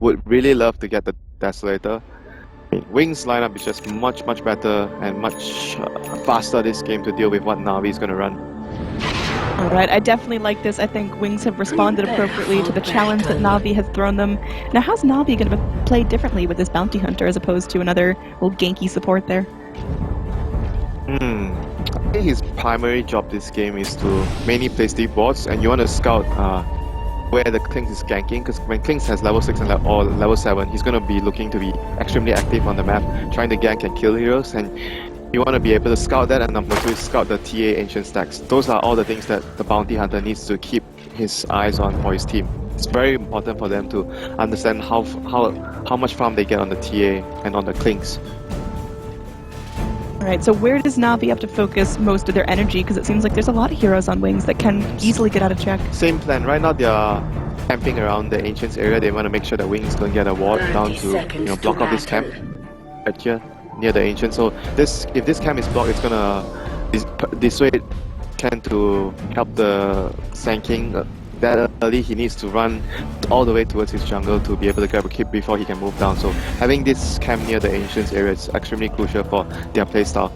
would really love to get the Desolator. Wings lineup is just much better and much faster this game to deal with what Navi is going to run. Alright, I definitely like this. I think Wings have responded appropriately to the challenge that Navi has thrown them. Now, how's Navi going to play differently with this Bounty Hunter as opposed to another little ganky support there? I think his primary job this game is to mainly play Steve boards, and you want to scout where the Klings is ganking, because when Klings has level 6 and or level 7, he's going to be looking to be extremely active on the map, trying to gank and kill heroes, and you want to be able to scout that, and number 2 is scout the TA ancient stacks. Those are all the things that the Bounty Hunter needs to keep his eyes on for his team. It's very important for them to understand how much farm they get on the TA and on the Klings. Alright, so where does Navi have to focus most of their energy? Because it seems like there's a lot of heroes on Wings that can easily get out of check. Same plan. Right now they are camping around the Ancients area. They want to make sure that Wings don't get a ward down to block off this camp right here near the Ancient. So if this camp is blocked, it's gonna dissuade Ken to help the Sand King. That early, he needs to run all the way towards his jungle to be able to grab a keep before he can move down. So having this camp near the Ancients area is extremely crucial for their playstyle.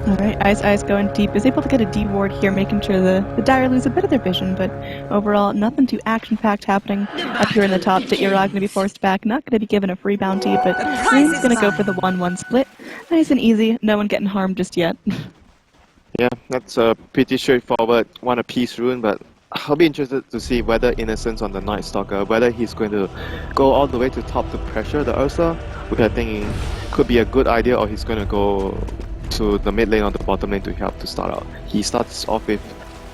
Alright, Ice going deep. Is able to get a D ward here, making sure the Dire lose a bit of their vision, but overall, nothing too action-packed happening up here in the top. Ditya going to be forced back, not going to be given a free bounty, but Wings going to go for the 1-1 split. Nice and easy, no one getting harmed just yet. Yeah, that's a pretty straightforward one-apiece rune, but I'll be interested to see whether Innocence on the Night Stalker, whether he's going to go all the way to top to pressure the Ursa, which I think could be a good idea, or he's going to go to the mid lane or the bottom lane to help to start out. He starts off with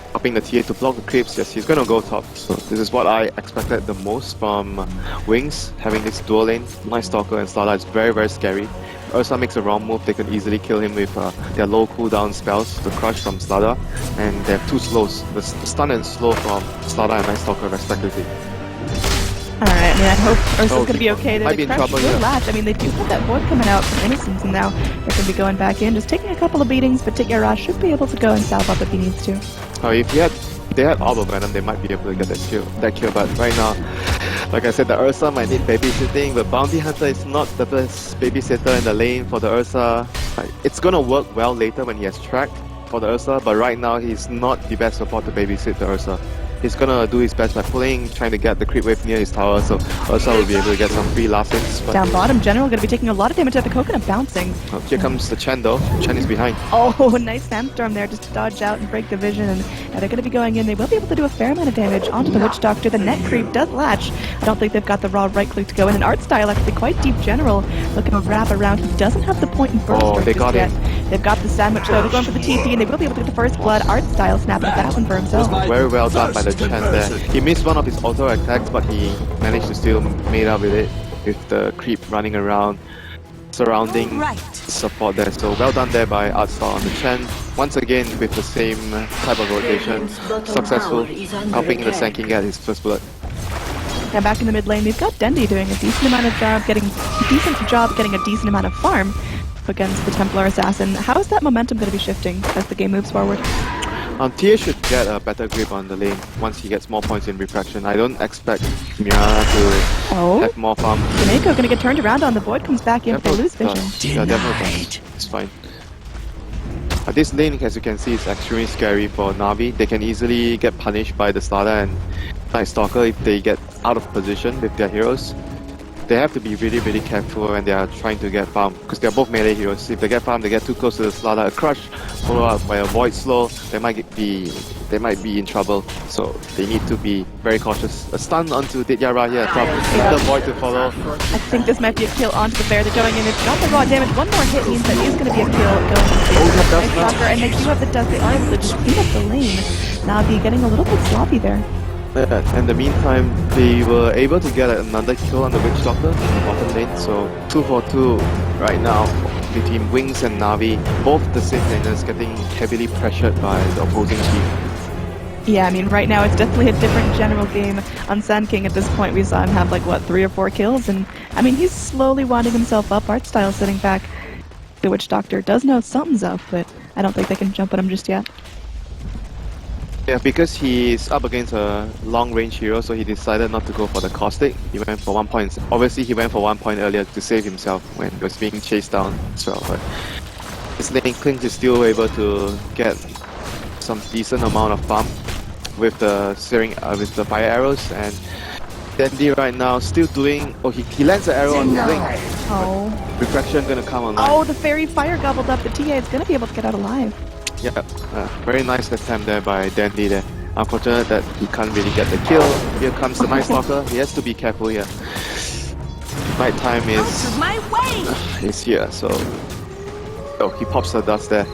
helping the TA to block the creeps. Yes, he's going to go top. So this is what I expected the most from Wings, having this dual lane. Night Stalker and Starlight is very scary. Ursa makes a wrong move, they can easily kill him with their low cooldown spells, the Crush from Slada, and they have 2 slows, the stun and slow from Slada and Night Stalker respectively. Alright, I mean, I hope Ursa's going to be okay there. Might be in trouble here. Latch. I mean, they do have that void coming out from Innocence, and now they're going to be going back in, just taking a couple of beatings, but Ditya should be able to go and salve up if he needs to. Oh, if they had Orb of Venom, they might be able to get that kill, but right now, like I said, the Ursa might need babysitting, but Bounty Hunter is not the best babysitter in the lane for the Ursa. It's gonna work well later when he has track for the Ursa, but right now he's not the best support to babysit the Ursa. He's gonna do his best by pulling, trying to get the creep wave near his tower, so Ursa will be able to get some free last hits. Down bottom, General gonna be taking a lot of damage at the Coconut bouncing. Oh, here comes the Chen though. Chen is behind. Oh, nice Sandstorm there, just to dodge out and break the vision, and they're gonna be going in. They will be able to do a fair amount of damage onto the Witch Doctor. The net creep does latch. I don't think they've got the raw right click to go in. And Art Style actually quite deep. General looking to wrap around. He doesn't have the point in burst they got yet. They've got the sandwich though. They're going for the TP, and they will be able to get the first blood. Art Style snapping that one for himself. Very well done by the Chen there. He missed one of his auto attacks, but he managed to still made up with it, with the creep running around, surrounding support there. So well done there by Artstar on the Chen. Once again with the same type of rotation, successful, helping the Sand King get his first blood. Now back in the mid lane, we've got Dendi doing a decent amount of job, getting a decent amount of farm against the Templar Assassin. How is that momentum going to be shifting as the game moves forward? Tia should get a better grip on the lane once he gets more points in refraction. I don't expect Mira to have more farm. Kaneko going to get turned around on the Void, comes back in, but they lose vision. Yeah, definitely. It's fine. This lane, as you can see, is extremely scary for Navi. They can easily get punished by the Slada and Night Stalker if they get out of position with their heroes. They have to be really careful when they are trying to get farm, because they are both melee heroes. If they get farm, they get too close to the Slada. A Crush followed up by a Void Slow, they might be in trouble. So they need to be very cautious. A stun onto Ditya here, the Void to follow. I think this might be a kill onto the bear. They're going in. It's got the raw damage. One more hit means that is going to be a kill going to the Night Stalker, and they do have the dust. They are able to just clean up the lane. Navi getting a little bit sloppy there. In the meantime, they were able to get another kill on the Witch Doctor in the bottom lane, so 2 for 2 right now between Wings and Navi, both the safe laners getting heavily pressured by the opposing team. Yeah, I mean, right now it's definitely a different general game. On Sand King at this point, we saw him have like, what, 3 or 4 kills, and I mean, he's slowly winding himself up. Art Style sitting back. The Witch Doctor does know something's up, but I don't think they can jump at him just yet. Yeah, because he's up against a long-range hero, so he decided not to go for the caustic. He went for 1 point. Obviously, he went for 1 point earlier to save himself when he was being chased down as well. But his lane Klings is still able to get some decent amount of farm with the with the fire arrows, and Dandy right now still doing. Oh, he lands the arrow on the link. Oh. Refraction gonna come online. Oh, the fairy fire gobbled up the TA. It's gonna be able to get out alive. Yeah, very nice attempt there by Dandy there. Unfortunate that he can't really get the kill. Here comes the Night Stalker. He has to be careful here. Night time is here, so he pops the dust there.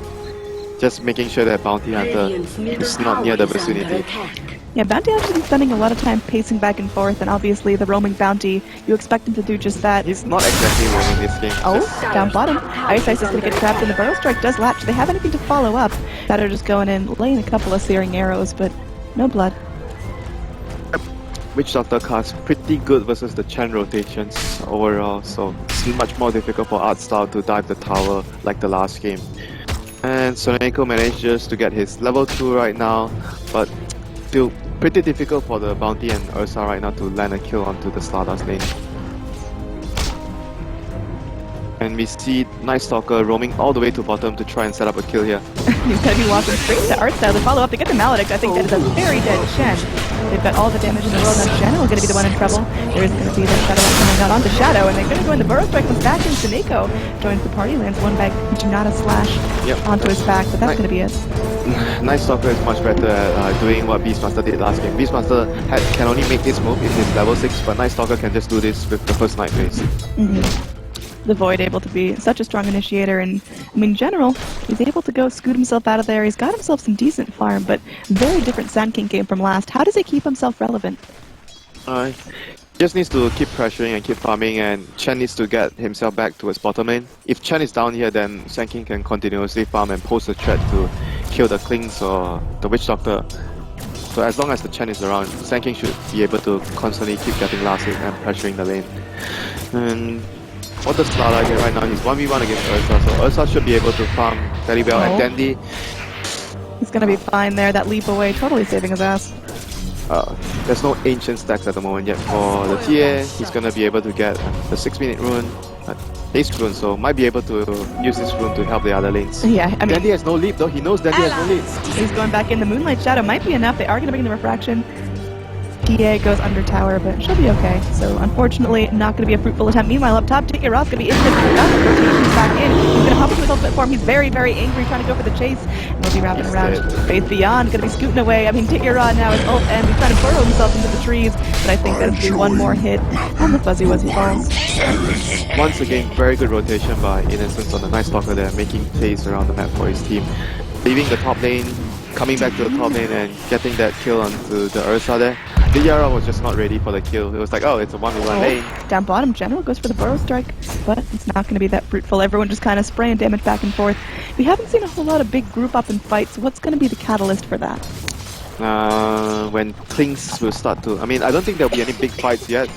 Just making sure that Bounty Hunter is not near the vicinity. Yeah, Bounty Hunter's been spending a lot of time pacing back and forth, and obviously the roaming Bounty, you expect him to do just that. He's not exactly roaming this game. Oh, down bottom. Ice is going to get trapped, and the Burrow Strike does latch. Do they have anything to follow up? That are just going in, laying a couple of searing arrows, but no blood. Witch Doctor casts pretty good versus the Chen rotations overall, so it's much more difficult for Artstyle to dive the tower like the last game. And Soneko manages to get his level 2 right now, but still pretty difficult for the Bounty and Ursa right now to land a kill onto the Stardust lane. And we see Night Stalker roaming all the way to bottom to try and set up a kill here. He's going to be walking straight to Artstyle to follow up to get the Maledict. I think that is a very dead Shen. They've got all the damage in the world, and Shadow is going to be the one in trouble. There is going to be the Shadow coming out onto Shadow, and they're going to join the Burrow Strike comes back in. Soneko joins the party, lands one back, Janata slash onto his back, but that's going to be it. Night Stalker is much better at doing what Beastmaster did last game. Beastmaster can only make this move if he's level 6, but Night Stalker can just do this with the first Night phase. The Void able to be such a strong initiator, and I mean, in general, he's able to go scoot himself out of there. He's got himself some decent farm, but very different Sand King game from last. How does he keep himself relevant? Just needs to keep pressuring and keep farming, and Chen needs to get himself back towards bottom lane. If Chen is down here, then Sand King can continuously farm and pose a threat to kill the Klings or the Witch Doctor. So as long as the Chen is around, Sand King should be able to constantly keep getting last hit and pressuring the lane. And what does Lala get right now? He's 1v1 against Ursa, so Ursa should be able to farm very well. And Dandy, he's gonna be fine there. That leap away, totally saving his ass. there's no ancient stacks at the moment yet for the TA. He's gonna be able to get the 6-minute rune, haste rune, so might be able to use this rune to help the other lanes. Yeah, I mean, Dandy has no leap though. He knows Dandy has no leap. He's going back in. The Moonlight Shadow might be enough. They are gonna bring the refraction. TA goes under tower, but she'll be okay. So unfortunately, not going to be a fruitful attempt. Meanwhile, up top, Ticket Ross going to be in the rotation's back in. He's going to hop into his ultimate form. He's very, very angry, trying to go for the chase. And we'll be wrapping around. Faith Beyond going to be scooting away. I mean, Ticket Ross now is ult and he's trying to burrow himself into the trees. But I think that'll be one more hit on the Fuzzy Wuzzy Falls. Once again, very good rotation by Innocence on the Night Stalker there, making plays around the map for his team. Leaving the top lane, coming back to the top lane and getting that kill onto the Ursa there. The Yara was just not ready for the kill. It was like, oh, it's a 1v1 lane. Down bottom, General goes for the Burrow Strike, but it's not going to be that fruitful. Everyone just kind of spraying damage back and forth. We haven't seen a whole lot of big group up in fights. What's going to be the catalyst for that? When things will start to... I mean, I don't think there'll be any big fights yet.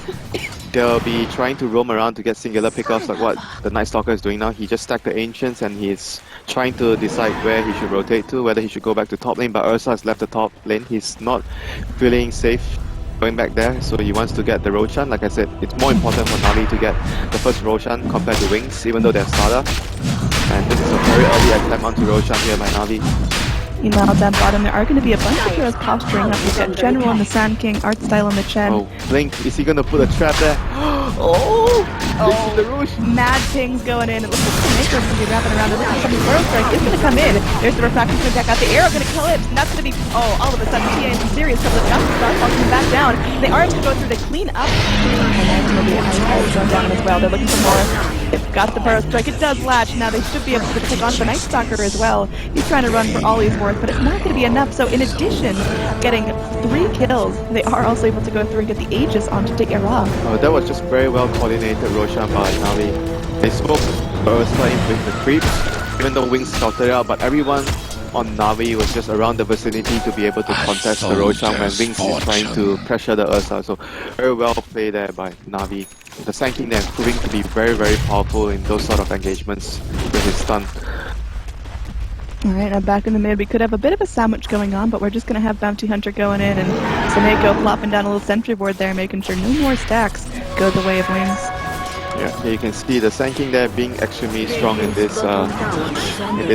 They'll be trying to roam around to get singular pickoffs like what the Night Stalker is doing now. He just stacked the Ancients and he's trying to decide where he should rotate to, whether he should go back to top lane, but Ursa has left the top lane. He's not feeling safe going back there, so he wants to get the Roshan. Like I said, it's more important for Navi to get the first Roshan compared to Wings, even though they're starter. And this is a very early attempt onto Roshan here by Navi. Meanwhile, down bottom, there are going to be a bunch of heroes posturing up. We've got General and the Sand King, Artstyle and the Chen. Oh, Blink, is he going to put a trap there? The Rouge. Mad pings going in. It looks like the Maker's going to be wrapping around. The Burrow Strike is going to come in. There's the refraction going to back out. The arrow going to collapse, and that's going to be, all of a sudden, TA in some serious trouble. The Starfall coming back down. They are going to go through to clean up. And then it'll be Ice going down as well. They're looking for more. They've got the Burrow Strike. It does latch. Now they should be able to take on the Night Stalker as well. He's trying to run for all he's worth, but it's not going to be enough. So in addition, getting 3 kills, they are also able to go through and get the Aegis onto Dick Era. Oh, that was just very well coordinated Roshan by Navi. They spoke Ursa in with the creep, even though Wings scouted out, but everyone on Navi was just around the vicinity to be able to contest the Roshan when Wings is trying to pressure the Ursa. So very well played there by Navi. The Sand King there proving to be very, very powerful in those sort of engagements with his stun. Alright, now back in the mid, we could have a bit of a sandwich going on, but we're just going to have Bounty Hunter going in and Saneko flopping down a little sentry board there, making sure no more stacks go the way of wings. Yeah, you can see the Sanking there being extremely strong in this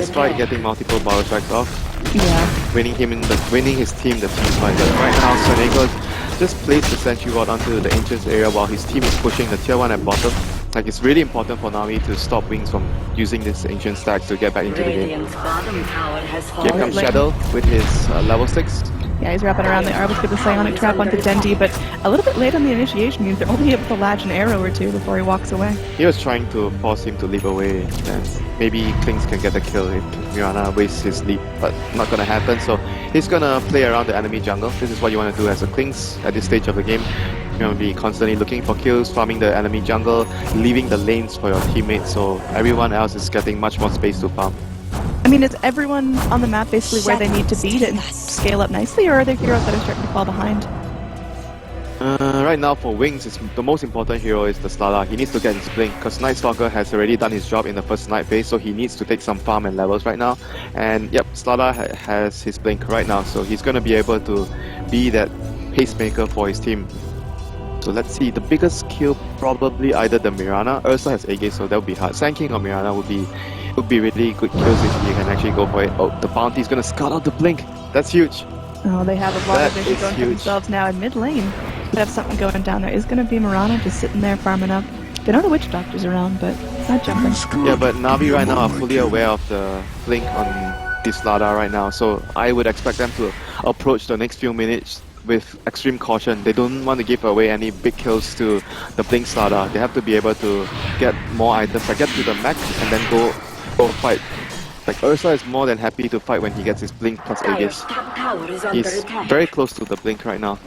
fight, getting multiple power strikes off. Yeah. Winning his team the team fight. But right now, Saneko just placed the sentry ward onto the Ancients area while his team is pushing the tier 1 at bottom. Like, it's really important for NAVI to stop Wings from using this Ancient stack to get back into the game. Here comes Shadow with his level 6. Yeah, he's wrapping around the Arbus with the Psionic Trap onto Dendi, but a little bit late on the initiation means they're only able to latch an arrow or two before he walks away. He was trying to force him to leap away, and maybe Klings can get the kill if Mirana wastes his leap, but not gonna happen, so he's gonna play around the enemy jungle. This is what you want to do as a Klings at this stage of the game. You're gonna be constantly looking for kills, farming the enemy jungle, leaving the lanes for your teammates, so everyone else is getting much more space to farm. I mean, is everyone on the map basically where they need to be to scale up nicely, or are there heroes that are starting to fall behind? Right now for Wings, the most important hero is the Slada. He needs to get his blink, because Night Stalker has already done his job in the first night phase, so he needs to take some farm and levels right now. And yep, Slada has his blink right now, so he's going to be able to be that pacemaker for his team. So let's see, the biggest kill probably either the Mirana. Ursa has A-Gate, so that would be hard. Sanking or Mirana would be really good kills if he can actually go for it. Oh, the bounty is gonna scout out the blink. That's huge. Oh, they have a lot of vision going for themselves now in mid lane. Could have something going down there. Is gonna be Mirana just sitting there farming up. They know the Witch Doctor's around, but not jumping. Yeah, but NAVI right now are fully aware of the blink on this Slada right now, so I would expect them to approach the next few minutes with extreme caution. They don't want to give away any big kills to the blink Slada. They have to be able to get more items, like get to the max and then go fight. Like, Ursa is more than happy to fight when he gets his blink plus Aegis. He's very close to the blink right now.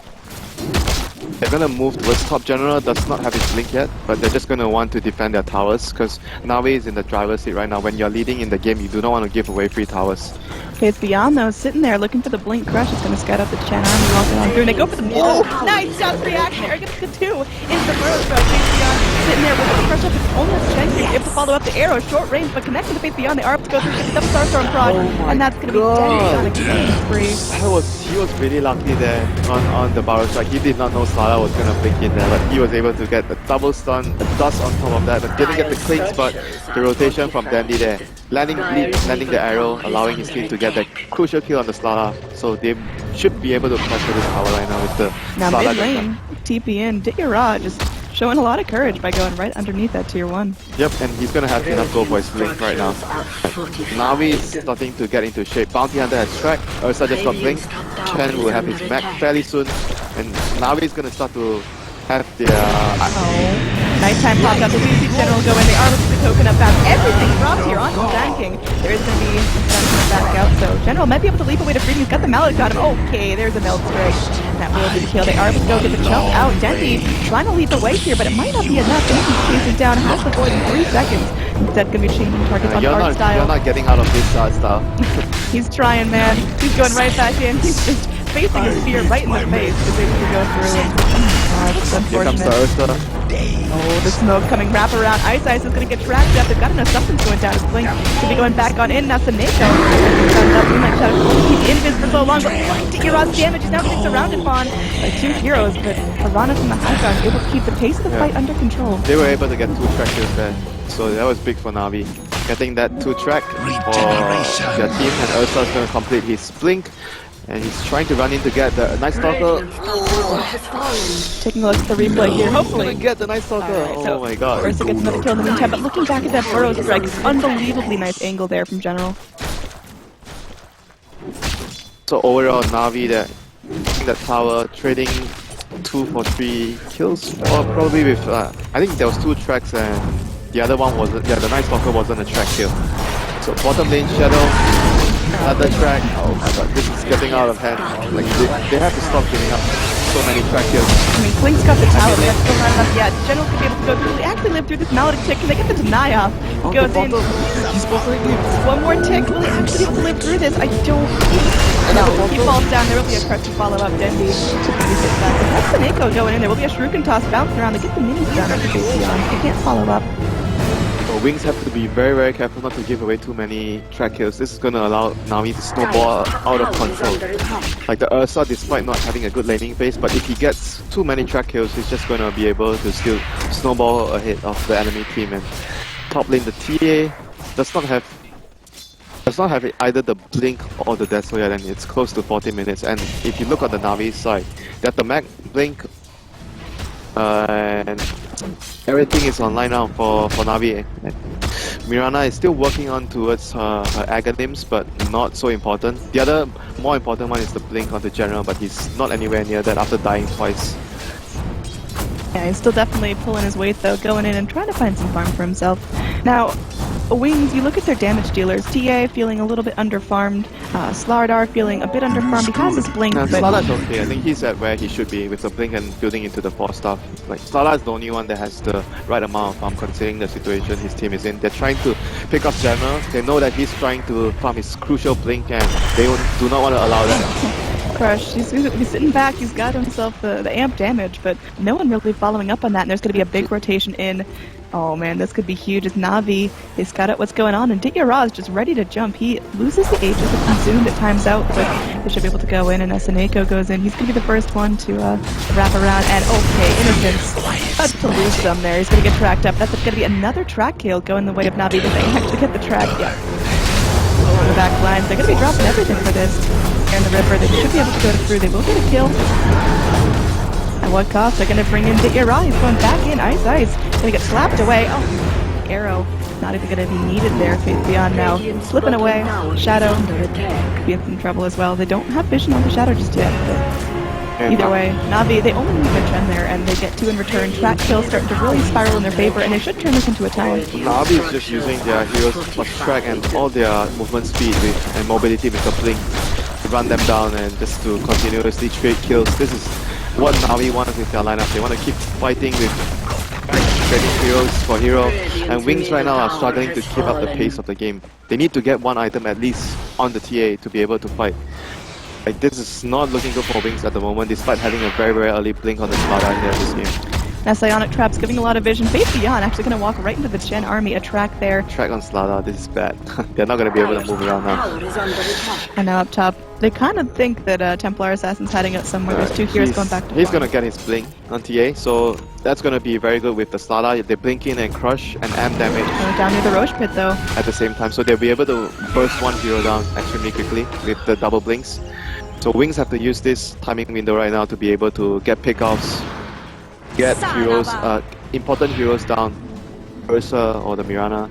They're gonna move towards top. General does not have his blink yet, but they're just gonna want to defend their towers, because NAVI is in the driver's seat right now. When you're leading in the game, you do not want to give away free towers. Okay, it's Beyond though, sitting there looking for the blink crush. It's gonna scout out the Chen army walking on through, and they go for the nice jump reaction there, gets the 2 into the burrow throw. Face Beyond sitting there with the crush up his own Chen, he's able to follow up the arrow, short range, but connected to Face Beyond. The Arbs go through, get the double Starstorm prod, and that's gonna be dead on a killing spree. He was really lucky there on the barrel strike. He did not know Slada was gonna blink in there, but he was able to get a double stun, a dust on top of that, but didn't get the clicks, but the rotation from Dendi there. Landing the arrow, allowing his team to get that crucial kill on the Slada, so they should be able to pressure this tower right now with the now Slada. Mid lane, TP in, Diyara just showing a lot of courage by going right underneath that tier 1. Yep, and he's gonna have enough go for his blink right now. NAVI is starting to get into shape. Bounty Hunter has track, Ursa just got blink, Chen will have his mech fairly soon, and NAVI is gonna start to have their... Nighttime popped up, the DC General go in, they are looking to token up fast. Everything drops here onto Sanking. There is going to be some coming back out, so General might be able to leap away to freedom. He's got the mallet on him. Okay, there's a meld strike. That will be the kill. They are going to go get the jump out. Dendi trying to leap away here, but it might not be enough. Dendi's chasing down, has the void in 3 seconds. Instead, going to be changing targets on art style. You're not getting out of this art style. He's trying, man. He's going right back in. He's just facing his fear right in the face to be able to go through. And it's unfortunate. Here comes the Ursa. Oh, the smoke coming wrap around. Ice is going to get tracked up. They've got enough substance going down his blink. Should be going back on in. Now Saneko. He's invis for so long, but Diyara's damage is now getting surrounded upon by 2 heroes, but Arana from the high ground able to keep the pace of the fight under control. They were able to get 2 trackers there, so that was big for NAVI. Getting that 2 track for their team, and Ursa's going to complete his blink. And he's trying to run in to get the Night Stalker. Taking a look at the replay here, hopefully. Get the Night Stalker. Right, so oh my god. Ursa gets another kill in the meantime, but looking back at that burrow strike, unbelievably nice angle there from General. So overall, NAVI that tower, trading 2 for 3 kills, or probably with, I think there was 2 tracks and the other one wasn't, the Night Stalker wasn't a track kill. So bottom lane, Shadow. Another track. Oh my god, this is getting out of hand. Like, they have to stop giving up so many track kills. I mean, Blink's got the tower, but that's still not enough yet. General could be able to go through. They actually live through this maledict tick. Can they get the deny off? He goes in. One more tick. Will he actually be able to live through this? I don't. No, he falls down. There will be a crush to follow up. Dendi. That's Saneko going in. There will be a shuriken toss bouncing around. They get the mini stun on the base beyond. They can't follow up. So Wings have to be very, very careful not to give away too many track kills. This is going to allow NAVI to snowball out of control. Like the Ursa, despite not having a good laning phase, but if he gets too many track kills, he's just going to be able to still snowball ahead of the enemy team. And top lane, the TA does not have either the blink or the Death yet, and it's close to 40 minutes. And if you look on the Navi side, they have the Mag blink, and everything is online now for Navi. Mirana is still working on towards her Aghanim's, but not so important. The other more important one is the blink on the general, but he's not anywhere near that after dying twice. Yeah, he's still definitely pulling his weight though, going in and trying to find some farm for himself. Now, Wings, you look at their damage dealers. TA feeling a little bit underfarmed. Slardar feeling a bit underfarmed. He has his blink, but... Slardar's okay. I think he's at where he should be with the blink and building into the 4 stuff. Like, Slardar's the only one that has the right amount of farm considering the situation his team is in. They're trying to pick up General. They know that he's trying to farm his crucial blink and they do not want to allow that. Crush, he's sitting back, he's got himself the amp damage, but no one really following up on that, and there's going to be a big rotation in. Oh man, this could be huge as Navi, they scout out what's going on, and Ditya is just ready to jump. He loses the Aegis, it's consumed, it times out, but they should be able to go in, and Eseneko goes in. He's going to be the first one to wrap around, and okay, Innocence, about to lose some there. He's going to get tracked up. That's going to be another track kill going the way of Navi, but they actually get the track, yeah. On the back lines, they're going to be dropping everything for this. Here in the river, they should be able to go through, they will get a kill. At what cost? They're going to bring in Ditya. He's going back in, Ice. Going to get slapped away. Oh, arrow. Not even going to be needed there. Faith Beyond now. Slipping away. Shadow. Could be in some trouble as well. They don't have vision on the Shadow just yet. But either way, Navi, they only need their Chen there, and they get 2 in return. Track kills starting to really spiral in their favor, and they should turn this into a tie. Navi is just using their heroes plus track and all their movement speed and mobility with the blink to run them down and just to continuously trade kills. This is what Navi wants with their lineup. They want to keep fighting with trading heroes for hero, and Wings right now are struggling to keep up the pace of the game. They need to get 1 item at least on the TA to be able to fight. Like, this is not looking good for Wings at the moment, despite having a very, very early blink on the Slardar here in this game. Now Psionic Trap's giving a lot of vision. Faith Beyond actually going to walk right into the Chen army. A track there. Track on Slardar, this is bad. They're not going to be able to move around now. And now up top, they kind of think that Templar Assassin's hiding out somewhere. There's 2 heroes going back to He's going to get his blink on TA, so that's going to be very good with the Slardar. They blink in and crush and amp damage. Down near the Roche pit though. At the same time, so they'll be able to burst 1 hero down extremely quickly with the double blinks. So Wings have to use this timing window right now to be able to get pickoffs, get heroes, important heroes down, Ursa or the Mirana.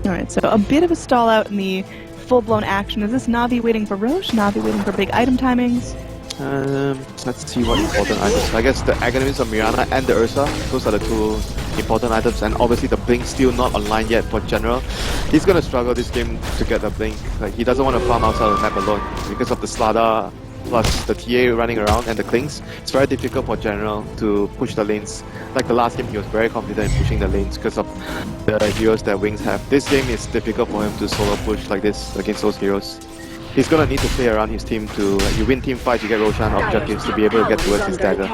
Alright, so a bit of a stall out in the full-blown action. Is this Navi waiting for Roche? Navi waiting for big item timings? Let's see what important items. I guess the Aghanim's of Mirana and the Ursa, those are the 2 important items, and obviously the blink still not online yet for General. He's gonna struggle this game to get the blink. Like, he doesn't want to farm outside of the map alone because of the Slardar plus the TA running around and the clings. It's very difficult for General to push the lanes. Like the last game, he was very confident in pushing the lanes because of the heroes that Wings have. This game is difficult for him to solo push like this against those heroes. He's gonna need to play around his team to, you win team fights, you get Roshan objectives to be able to get towards his dagger.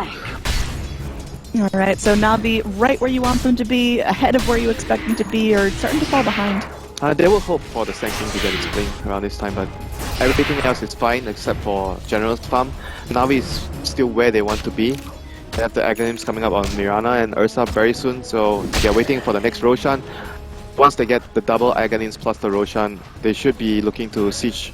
Alright, so Navi right where you want them to be, ahead of where you expect them to be, or starting to fall behind? They will hope for the Sanctum to get his blink around this time, but everything else is fine except for General's farm. Navi is still where they want to be. They have the Aghanims coming up on Mirana and Ursa very soon, so they're waiting for the next Roshan. Once they get the double Aghanims plus the Roshan, they should be looking to siege.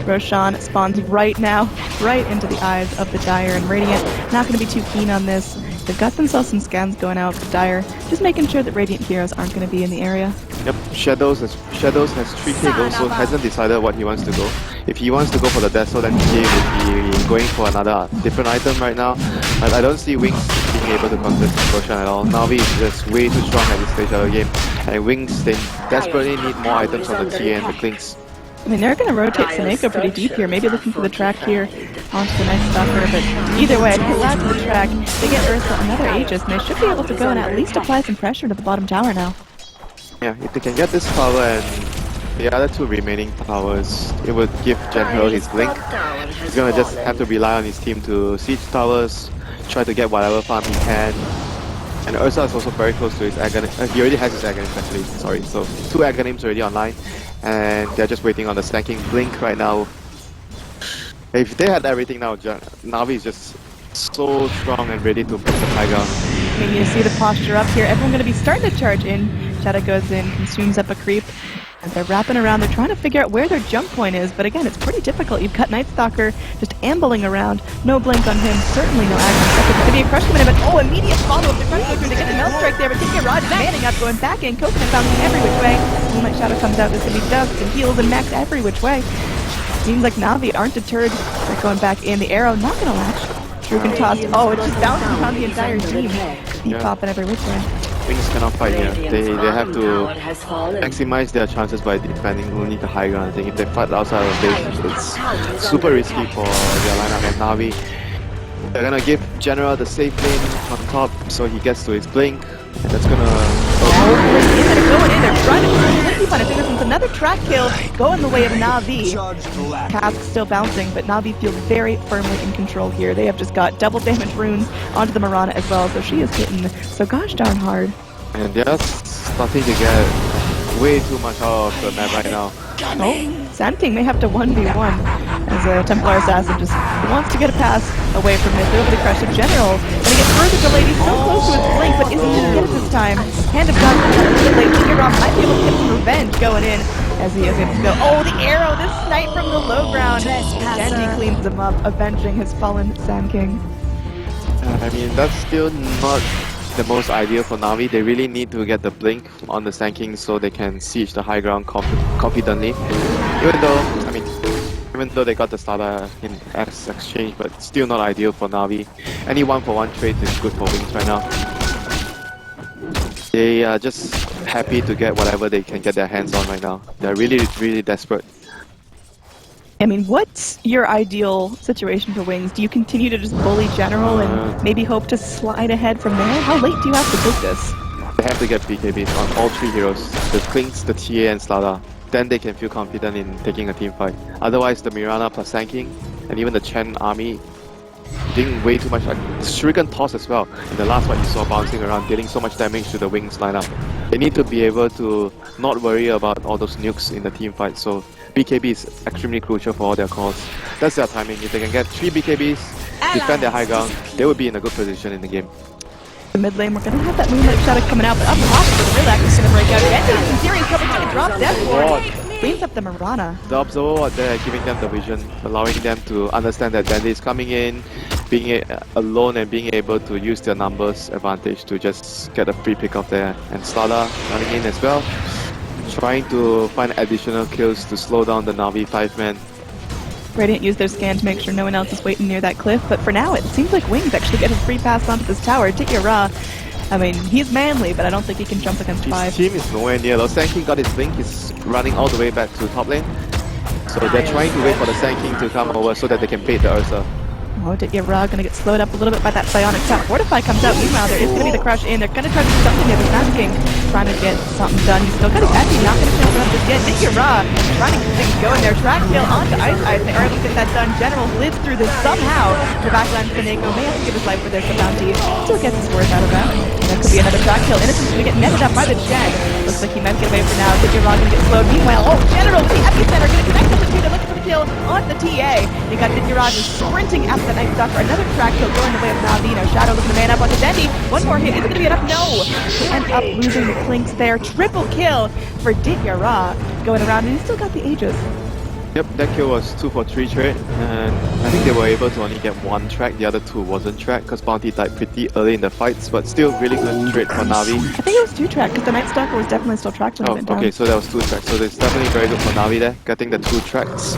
Roshan spawns right now, right into the eyes of the Dire, and Radiant not going to be too keen on this. They've got themselves some scans going out with Dire, just making sure that Radiant heroes aren't going to be in the area. Yep, Shadows has 3k gold, so hasn't decided what he wants to go. If he wants to go for the Deso, then he would be going for another different item right now. But I don't see Wings being able to contest Roshan at all. Navi is just way too strong at this stage of the game, and Wings, they desperately need more items on the TA and the Clinks. I mean, they're going to rotate Seneko pretty deep here, maybe looking for the track here onto the next stalker, but either way, they land the track, they get Ursa another Aegis, and they should be able to go and at least apply some pressure to the bottom tower now. Yeah, if they can get this power and the other 2 remaining powers, it would give General his blink. He's going to just have to rely on his team to siege towers, try to get whatever farm he can. And Ursa is also very close to his Aghanim. He already has his Aghanim actually, sorry. So 2 Aghanims already online. And they're just waiting on the stanking blink right now. If they had everything now, Navi is just so strong and ready to push the high ground. I mean, you see the posture up here. Everyone going to be starting to charge in. Shadow goes in, consumes up a creep. And they're wrapping around. They're trying to figure out where their jump point is. But again, it's pretty difficult. You've got Night Stalker just ambling around. No blink on him. Certainly no action. It's going to be a crush coming in, but immediate follow-up. They're trying to go through to get the Melt Strike there. But T16 Rod manning up, going back in. Coconut bouncing every which way. Moonlight Shadow comes out. There's going to be dust and heals and mechs every which way. Seems like Navi aren't deterred. They're going back in. The arrow not going to latch. Drew can toss. It's just bouncing around the entire team. Keep popping every which way. Wings cannot fight here. They have to maximize their chances by defending only the high ground. I think if they fight outside of base, it's super risky for their lineup. And Navi, they're gonna give General the safe lane on top so he gets to his blink. And that's gonna... They're going in, they're trying to keep on it. There's another track kill going the way of Navi. Cask still bouncing, but Navi feels very firmly in control here. They have just got double damage runes onto the Mirana as well, so she is hitting so gosh darn hard. And they're starting to get way too much out of the map right now. Sand King may have to 1v1 as a Templar Assassin just wants to get a pass away from it. Over the crush of General. Gonna get further delayed. He's so close to his blink, but is he gonna get it this time? Hand of God comes out a bit late. T16 might be able to get some revenge going in as he is able to go. The arrow! This snipe from the low ground. Genji cleans him up, avenging his fallen Sand King. I mean, that's still not the most ideal for Navi. They really need to get the blink on the Sand King so they can siege the high ground confidently. Even though they got the starter in as exchange, but still not ideal for Navi. Any 1-for-1 trade is good for Wings right now. They are just happy to get whatever they can get their hands on right now. They're really, really desperate. I mean, what's your ideal situation for Wings? Do you continue to just bully General and maybe hope to slide ahead from there? How late do you have to take this? They have to get BKBs on all 3 heroes. The Clinks, the TA and Slada. Then they can feel confident in taking a team fight. Otherwise, the Mirana plus Sand King and even the Chen army doing way too much. Like Shuriken Toss as well. In the last fight you saw bouncing around, dealing so much damage to the Wings lineup. They need to be able to not worry about all those nukes in the team fight. So BKB is extremely crucial for all their calls. That's their timing. If they can get 3 BKBs, defend their high ground, they will be in a good position in the game. The mid lane, we're going to have that Moonlight Shadow coming out, but up top, the real act is going to break out. Genji, serious coverage, going to drop Death Ward. Cleans up the Mirana. The Observer Ward there, giving them the vision, allowing them to understand that Dandy is coming in, being alone and being able to use their numbers advantage to just get a free pick off there. And Slada running in as well, trying to find additional kills to slow down the Navi 5-man. Radiant use their scan to make sure no one else is waiting near that cliff, but for now it seems like Wings actually get his free pass onto this tower. T16, I mean, he's manly, but I don't think he can jump against 5. His team is nowhere near though. Sand King got his blink, he's running all the way back to top lane. So they're trying to wait for the Sand King to come over so that they can bait the Ursa. T16 gonna get slowed up a little bit by that Psionic Tap. Fortify comes out, meanwhile there is gonna be the crush in. They're gonna try to do something here. The Sand King trying to get something done. He's still got his Epi, not gonna chance it up just yet. T16 trying to get things going there. Track kill onto Ice Ice. They are able to get that done. General lives through this somehow. The backline Fineko may have to give his life for this, but Bounty still gets his worth out of that. And that could be another track kill. Innocent's gonna get netted up by the Chen. Looks like he might get away for now. T16 gonna get slowed. Meanwhile, General with the Epicenter gonna connect with the two. They're looking for the kill on the TA. They got T16 just sprinting after the Night Stalker. Another track kill going the way of Navi. Shadow looking to man up onto Dendi. One more hit. Is it going to be enough? No. They end up losing the Clinks there. Triple kill for T16 going around, and he still got the Aegis. Yep, that kill was 2 for 3 trade, and I think they were able to only get 1 track, the other 2 wasn't track because Bounty died pretty early in the fights, but still really good trade for Navi. I think it was 2 track because the Night Stalker was definitely still tracked when it went down. Okay, so that was 2 tracks, so it's definitely very good for Navi there, getting the 2 tracks.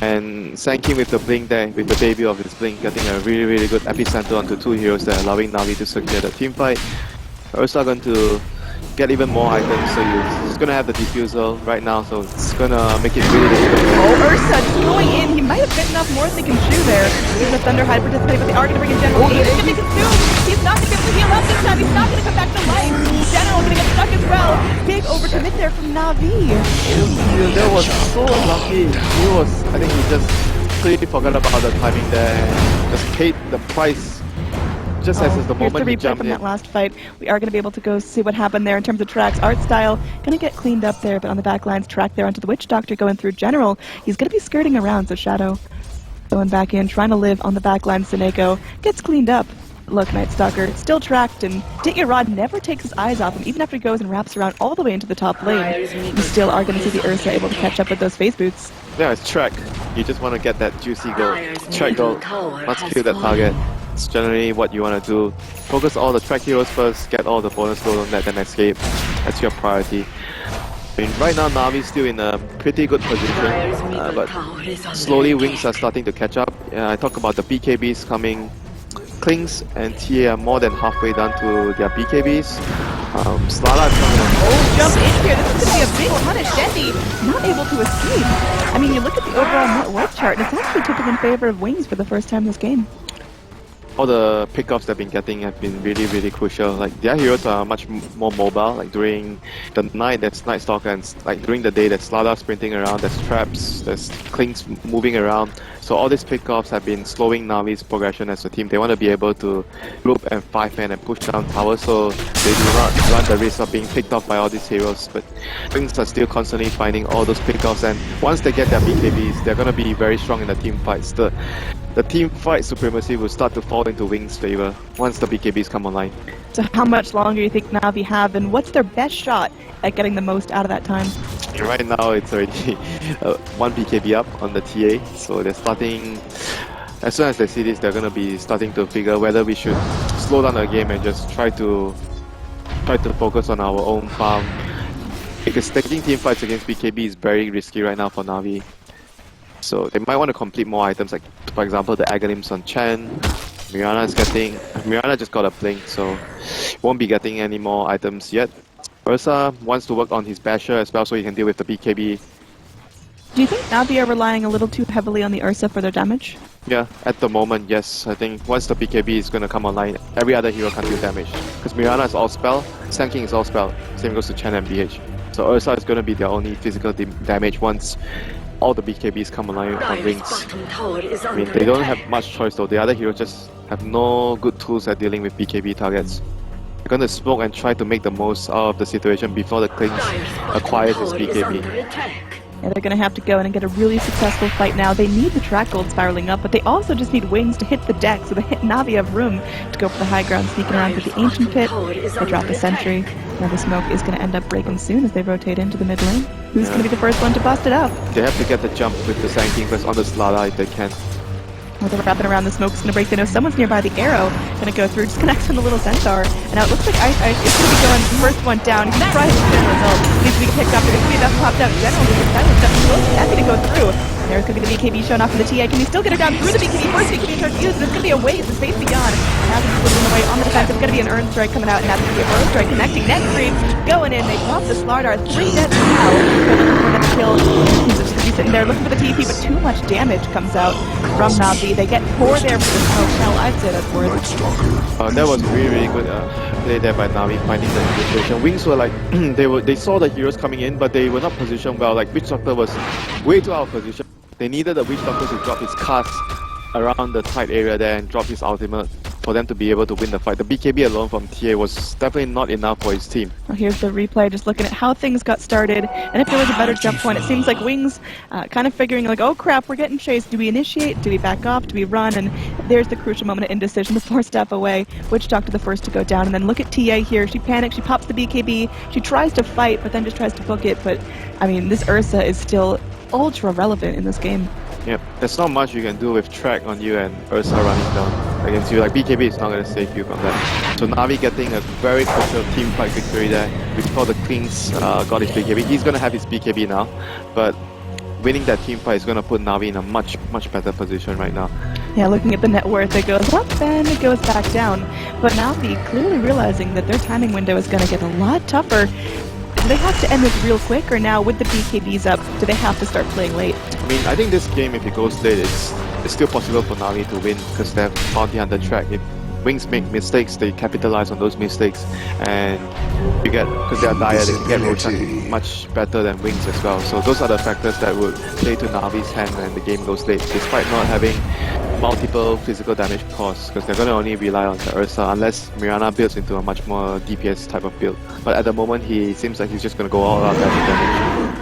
And Sand King with the blink there, with the debut of his blink, getting a really, really good epicenter onto 2 heroes there, allowing Navi to secure the team fight. Ursa going to get even more items, so he's gonna have the defusal right now, so it's gonna make it really difficult. Ursa just going in. He might have bitten off more than he can chew there. He's a Thunderhide participating, but they are gonna bring in General. He's gonna be consumed. He's not gonna be able to heal up this time. He's not gonna come back to life. General gonna get stuck as well. Big overcommit there from Navi. That was so lucky. I think he just completely forgot about the timing there and just paid the price just as the Here's the moment he replay jumped from in. that last fight. We are going to be able to go see what happened there in terms of tracks. Art style going to get cleaned up there, but on the back lines, track there onto the Witch Doctor going through General. He's going to be skirting around, so Shadow going back in, trying to live on the back line. Seneko gets cleaned up. Look, Night Stalker still tracked, and Rod never takes his eyes off him, even after he goes and wraps around all the way into the top lane. We still are going to see the Ursa able to catch up with those phase boots. Yeah, it's track. You just want to get that juicy goal. Track goal. Let's kill that target. It's generally what you want to do. Focus all the track heroes first, get all the bonus gold on that, then escape. That's your priority. I mean, right now Navi's still in a pretty good position, but slowly Wings are starting to catch up. I talk about the BKBs coming. Klings and TA are more than halfway done to their BKBs. Slala is coming in. Oh, jump in here. This is going to be a big punish. Dendi not able to escape. I mean, you look at the overall net worth chart, and it's actually tipping in favor of Wings for the first time this game. All the pickoffs they've been getting have been really, really crucial. Like, their heroes are much more mobile. Like, during the night, that's Night Stalker, and like during the day, there's Slada sprinting around, there's traps, there's Klings moving around. So all these pickoffs have been slowing Navi's progression as a team. They want to be able to group and 5-man and push down towers, so they do not run the risk of being picked off by all these heroes. But Wings are still constantly finding all those pickoffs, and once they get their BKBs, they're going to be very strong in the team fights. The team fight supremacy will start to fall into Wings' favor once the BKBs come online. So how much longer do you think Navi have, and what's their best shot at getting the most out of that time? Right now it's already one BKB up on the TA, so they're starting, as soon as they see this, they're going to be starting to figure whether we should slow down the game and just try to focus on our own farm. Because taking team fights against BKB is very risky right now for Navi. So they might want to complete more items, like for example the Aghanim's on Chen. Mirana just got a blink, so won't be getting any more items yet. Ursa wants to work on his basher as well so he can deal with the BKB. Do you think Navi are relying a little too heavily on the Ursa for their damage? Yeah, at the moment, yes. I think once the BKB is going to come online, every other hero can do damage. Because Mirana is all spell, Sand King is all spell, same goes to Chen and BH. So Ursa is going to be their only physical damage once all the BKBs come online on Wings. I mean, they don't have much choice though. The other heroes just have no good tools at dealing with BKB targets. They're going to smoke and try to make the most out of the situation before the Klings acquires his BKB. Yeah, they're going to have to go in and get a really successful fight now. They need the track gold spiraling up, but they also just need Wings to hit the deck, so the Navi have room to go for the high ground, sneaking around to the Ancient Pit. They drop the Sentry. Now the smoke is going to end up breaking soon as they rotate into the mid lane. Who's going to be the first one to bust it up? They have to get the jump with the Sand King first on the Slada if they can. Well, they're wrapping around, the smoke's going to break. They know someone's nearby the arrow. Going to go through, just connects on the little centaur. And now it looks like Ice is going to be going first one down. He's trying to get the result. Needs to be picked up. There's going to be enough popped out. General is silent. Happy to go through. And there's going to be the BKB showing off in the TA. Can he still get her down through the BKB? First BKB charge used. There's going to be a wave. The space beyond. Now he's slipping away on the defense. It's going to be an Earn Strike coming out. And that's going to be a Earn Strike connecting. Net creep going in. They pop the Slardar. 3 deaths now. They're looking for another kill. He's just going to be sitting there looking for the TP, but too much damage comes out from Navi. They get 4 there for the smoke. Hell, I'd say that's worth it. That was really good play there by Navi, finding the situation. Wings were like, they saw the heroes coming in, but they were not positioned well. Like, Witch Doctor was way too out of position. They needed the Witch Doctor to drop his cast around the tight area there and drop his ultimate for them to be able to win the fight. The BKB alone from TA was definitely not enough for his team. Well, here's the replay, just looking at how things got started, and if there was a better jump point. It seems like Wings kind of figuring like, oh crap, we're getting chased. Do we initiate? Do we back off? Do we run? And there's the crucial moment of indecision, the 4-step away. Witch Doctor the first to go down, and then look at TA here. She panics, she pops the BKB, she tries to fight, but then just tries to book it. But, I mean, this Ursa is still ultra relevant in this game. Yep, there's not much you can do with track on you and Ursa running down against you. Like, BKB is not going to save you from that. So Navi getting a very crucial team fight victory there before the Klings got his BKB. He's going to have his BKB now, but winning that team fight is going to put Navi in a much better position right now. Yeah, looking at the net worth, it goes up and it goes back down. But Navi clearly realizing that their timing window is going to get a lot tougher. Do they have to end this real quick, or now with the BKBs up, do they have to start playing late? I mean, I think this game, if it goes late, it's still possible for Navi to win because they have bounty on the track. If Wings make mistakes, they capitalize on those mistakes, and you get, because they are dire, they can get Roshan much better than Wings as well. So those are the factors that would play to Navi's hand when the game goes late. Despite not having multiple physical damage costs because they're going to only rely on the Ursa unless Mirana builds into a much more DPS type of build. But at the moment, he seems like he's just going to go all out damage.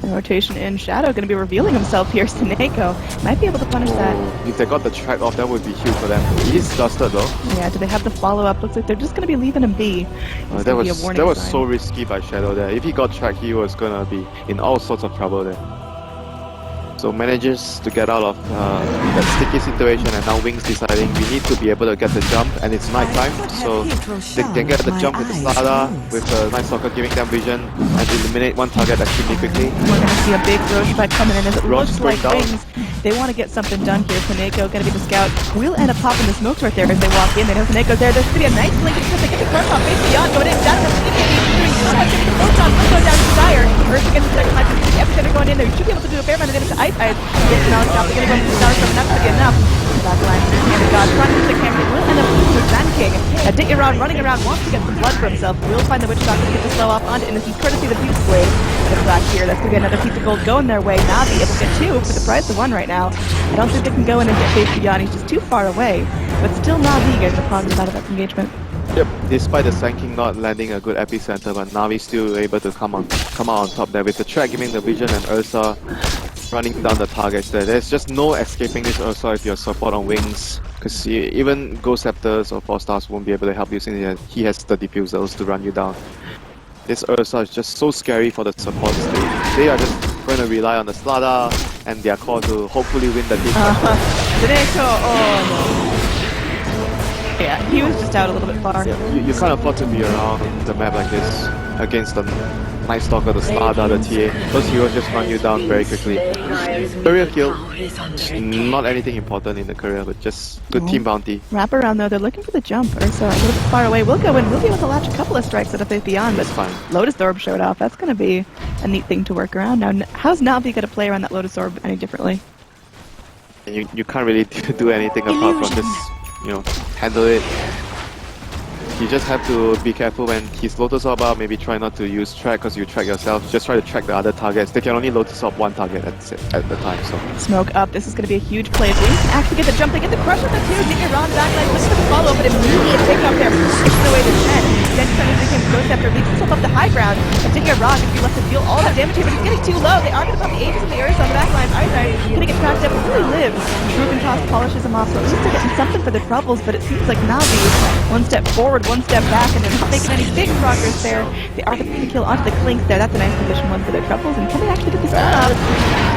And rotation in. Shadow going to be revealing himself here. Seneko might be able to punish that. If they got the track off, that would be huge for them. He's dusted though. Yeah, do they have the follow-up? Looks like they're just going to be leaving him be. That was so risky by Shadow there. If he got track, he was going to be in all sorts of trouble there. So manages to get out of that sticky situation, and now Wings deciding we need to be able to get the jump, and it's night time, so they can get the jump with the Slada, with the Night Stalker giving them vision, and eliminate one target extremely quickly. We're going to see a big road fight coming in as it looks like down. Wings. They want to get something done here. Seneko going to be the scout. Will end up popping the smokes right there as they walk in. They know Seneko's there. There's going to be a nice blink because they get the crush off face beyond going in. That's doing so much damage. Photon will go down to Desire. Ursa gets the second life. The epicenter going in there. You should be able to do a fair amount of damage to Ice. Gets the knowledge drop. They're going to go into the Star Storm. That's going to be enough. Back line. And the God trying to stick hammer. Will end up losing to Sand King. Dityaron running around wants to get some blood for himself. Will find the Witch Doctor to get the slow off onto Innocence courtesy of the Fuse Blade. But it's back here. That's going to be another piece of gold going their way. Navi able to get 2 for the price of 1 right now. I don't think they can go in and get face beyond. He's just too far away. But still Navi getting the positive out of that engagement. Yep, despite the Sand King not landing a good epicenter, but Navi still able to come out on top there with the track giving the vision and Ursa running down the targets there. There's just no escaping this Ursa if you're support on Wings, because even Ghost Scepters or 4 stars won't be able to help you since he has the diffusers to run you down. This Ursa is just so scary for the supports. They are just going to rely on the Slada and their core to hopefully win the team. Yeah, he was just out a little bit far. Yeah, you can't afford to be around the map like this against the Night Stalker, the Slada, the TA. Those heroes just run you down very quickly. Career kill, not anything important in the career, but just good team bounty. Wrap around though, they're looking for the jump. Ursa a little bit far away. We'll go in, we'll be able to latch a couple of strikes at a Faith Beyond, but that's fine. Lotus Orb showed off. That's going to be a neat thing to work around. Now, how's Navi going to play around that Lotus Orb any differently? And you can't really do anything apart from just, handle it. You just have to be careful when he's Lotus Orb out, maybe try not to use track because you track yourself. Just try to track the other targets. They can only Lotus Orb 1 target at the time, so. Smoke up, this is going to be a huge play. If Wings can actually get the jump, they get the crush on the 2, Dityaron back line, looking for the follow, but immediate pick up there, takes it away to 10. Then trying to make him Ghost Scepter, leaves himself up the high ground. And Dityaron can be left to deal all that damage here, but he's getting too low. They are going to pop the Aegis and the Ursa on the back line. Ice going to get tracked up, really lives. Broken Toss polishes him off, so at least they're getting something for their troubles, but it seems like Navi, 1 step forward, 1 step back, and they're not making any big progress there. They are going to kill onto the Clinks there. That's a nice position 1 for their troubles, and can they actually get this one off?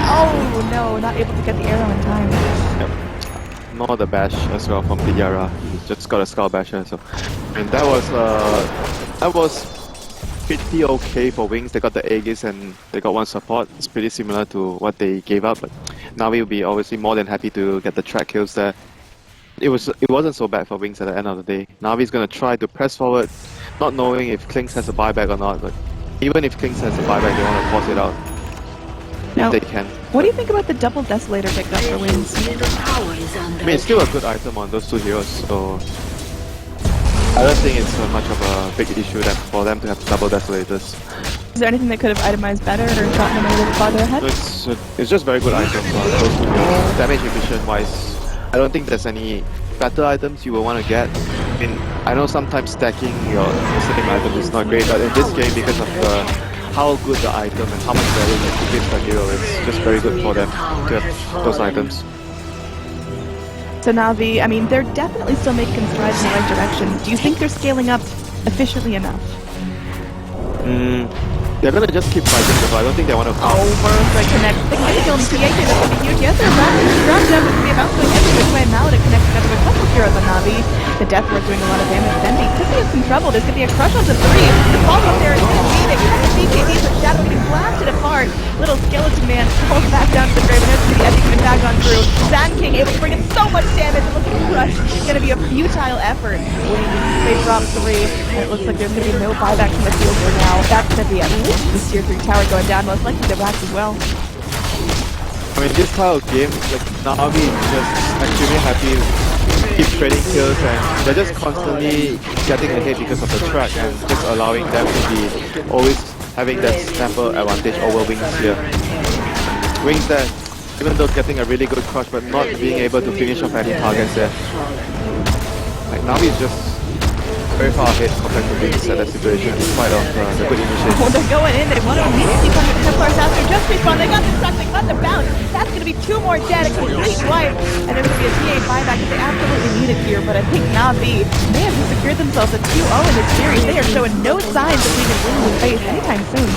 Oh no, not able to get the arrow in time. Yep. Nor the bash as well from Diara. He just got a Skull Basher, so. And that was pretty okay for Wings. They got the Aegis and they got 1 support. It's pretty similar to what they gave up, but Navi will be obviously more than happy to get the track kills there. It wasn't so bad for Wings at the end of the day. Navi's gonna try to press forward, not knowing if Klinks has a buyback or not, but even if Klinks has a buyback, they want to force it out. Now, if they can. What do you think about the double Desolator pickup for Wings? I mean, it's still a good item on those 2 heroes, so I don't think it's much of a big issue for them to have double Desolators. Is there anything that could have itemized better or gotten them a little farther ahead? It's just very good items on those 2 heroes. Damage efficient wise, I don't think there's any better items you will want to get. I mean, I know sometimes stacking your specific items is not great, but in this game, because of how good the item and how much value it gives the hero, it's just very good for them to have those items. So Navi, I mean, they're definitely still making strides in the right direction. Do you think they're scaling up efficiently enough? They're gonna just keep fighting, but I don't think they want to. Oh, Bertha connects. They can kill him. T16 is going to be huge. Yes, they're round them to be about going every which way. Now it connects together with a couple heroes on Navi. The Death Ward doing a lot of damage. Bendy could be in some trouble. There's going to be a crush onto 3. The follow-up there is going to be. They connect the BKBs, but Shadow getting blasted apart. Little skeleton man falls back down to the grave, and there's going to be Eddie coming back on through. Sand King able to bring in so much damage. It looks like a crush. It's going to be a futile effort. They drop 3. And it looks like there's going to be no buyback from the field for now. That's going to be at least the tier 3 tower going down. Most likely the racks as well. I mean, this style of game, like Navi is just extremely happy to keep trading kills, and they're just constantly getting ahead because of the track and just allowing them to be always having that snapper advantage over Wings here. Wings there, Even though getting a really good crush, but not being able to finish off any targets there. Like Navi is just very far ahead compared to Wings at that situation, in spite of the good initiative. Oh, they're going in. They want to immediately come to Templars after just respawn. They got the truck, they got the bounce. That's going to be 2 more dead, a complete wipe. And there's going to be a TA buyback that they absolutely needed here. But I think Navi may have just secured themselves a 2-0 in this series. They are showing no signs of leaving Wings in face anytime soon.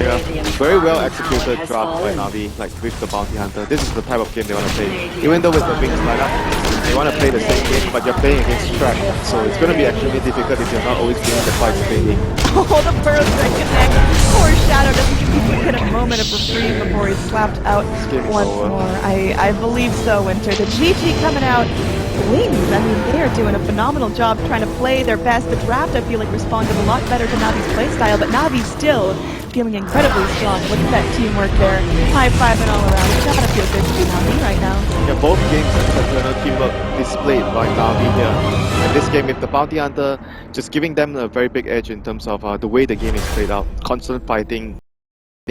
Yeah, very well executed draft by Navi, like with the Bounty Hunter. This is the type of game they want to play. Even though with the Wings lineup, they want to play the same game, but you're playing against Track, so it's going to be extremely difficult if you're not always winning the fights cleanly. Oh, the burst that connect. Poor Shadow doesn't even get a moment of reprieve before he's slapped out once more. I believe so, Winter. The GG coming out. Wings, I mean, they are doing a phenomenal job trying to play their best. The draft, I feel like, responded a lot better to Navi's playstyle, but Navi's still feeling incredibly strong. Look at that teamwork there. High-fiving all around. It's gotta feel good to be Navi right now. Yeah, both games exceptional teamwork displayed by Navi here. And this game with the Bounty Hunter, just giving them a very big edge in terms of the way the game is played out. Constant fighting,